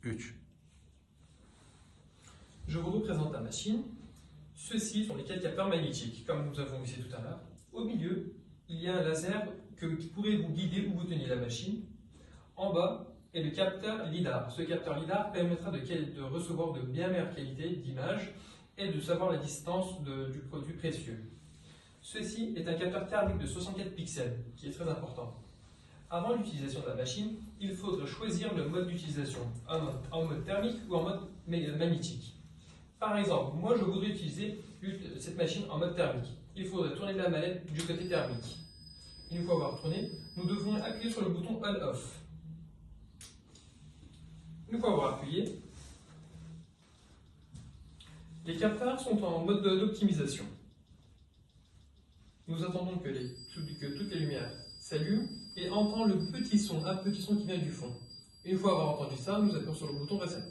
3. Je vous représente la machine. Ceux-ci sont les 4 capteurs magnétiques, comme nous avons vu tout à l'heure. Au milieu, il y a un laser qui pourrait vous guider où vous tenez la machine. En bas est le capteur LiDAR. Ce capteur LiDAR permettra de recevoir de bien meilleures qualités d'image et de savoir la distance du produit précieux. Ceci est un capteur thermique de 64 pixels, qui est très important. Avant l'utilisation de la machine, il faudra choisir le mode d'utilisation, en mode thermique ou en mode magnétique. Par exemple, moi je voudrais utiliser cette machine en mode thermique. Il faudrait tourner la manette du côté thermique. Une fois avoir tourné, nous devrons appuyer sur le bouton On-Off. Une fois avoir appuyé, les capteurs sont en mode d'optimisation. Nous attendons que toutes les lumières s'allument et entendent un petit son qui vient du fond. Une fois avoir entendu ça, nous appuyons sur le bouton Reset.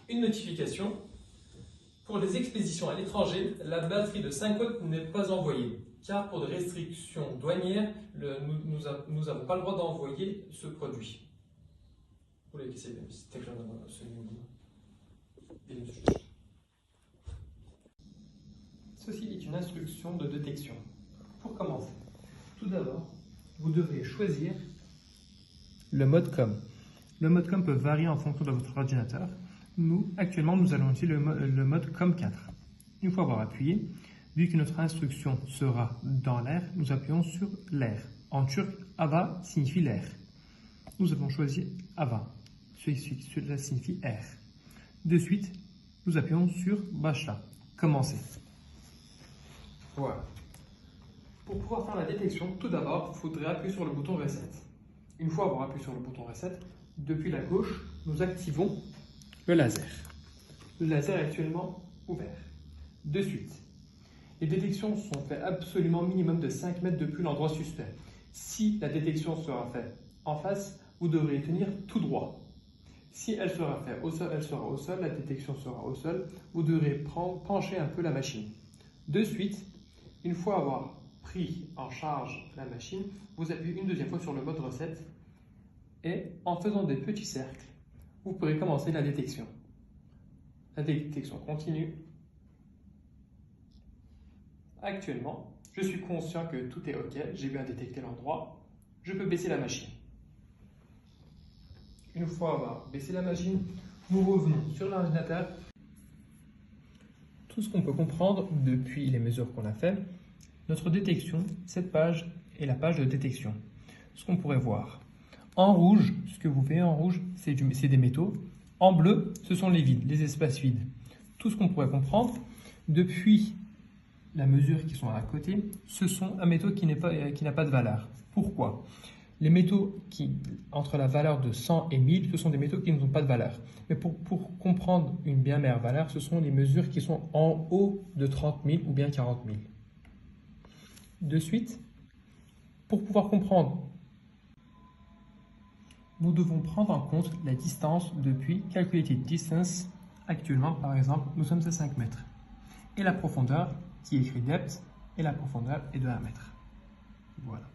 Une notification. Pour les expéditions à l'étranger, la batterie de 5 watts n'est pas envoyée, car pour des restrictions douanières, nous n'avons pas le droit d'envoyer ce produit. Ceci est une instruction de détection. Pour commencer, tout d'abord, vous devrez choisir le mode COM. Le mode COM peut varier en fonction de votre ordinateur. Actuellement, nous allons utiliser le mode COM4. Une fois avoir appuyé, vu que notre instruction sera dans l'air, nous appuyons sur l'air. En turc, Hava signifie l'air. Nous avons choisi Hava. Cela signifie air. De suite, nous appuyons sur Başla. Commencer. Voilà. Pour pouvoir faire la détection, tout d'abord, il faudrait appuyer sur le bouton Reset. Une fois avoir appuyé sur le bouton Reset, depuis la gauche, nous activons le laser. Le laser est actuellement ouvert. De suite, les détections sont faites absolument minimum de 5 mètres depuis l'endroit suspect. Si la détection sera faite en face, vous devrez tenir tout droit. Si elle sera faite au sol, elle sera au sol, la détection sera au sol, vous devrez pencher un peu la machine. De suite, une fois avoir pris en charge la machine, vous appuyez une deuxième fois sur le mode Reset et en faisant des petits cercles, vous pourrez commencer la détection. La détection continue. Actuellement, je suis conscient que tout est OK, j'ai bien détecté l'endroit. Je peux baisser la machine. Une fois avoir baissé la machine, nous revenons sur l'ordinateur. Tout ce qu'on peut comprendre depuis les mesures qu'on a faites, notre détection, cette page est la page de détection. Ce qu'on pourrait voir. En rouge, ce que vous voyez en rouge, c'est des métaux. En bleu, ce sont les vides, les espaces vides. Tout ce qu'on pourrait comprendre, depuis la mesure qui sont à côté, ce sont un métaux qui n'a pas de valeur. Pourquoi? Les métaux entre la valeur de 100 et 1000, ce sont des métaux qui n'ont pas de valeur. Mais pour comprendre une bien meilleure valeur, ce sont les mesures qui sont en haut de 30 000 ou bien 40 000. De suite, pour pouvoir comprendre, nous devons prendre en compte la distance depuis Calculated Distance. Actuellement, par exemple, nous sommes à 5 mètres. Et la profondeur, qui est écrit depth, et la profondeur est de 1 mètre. Voilà.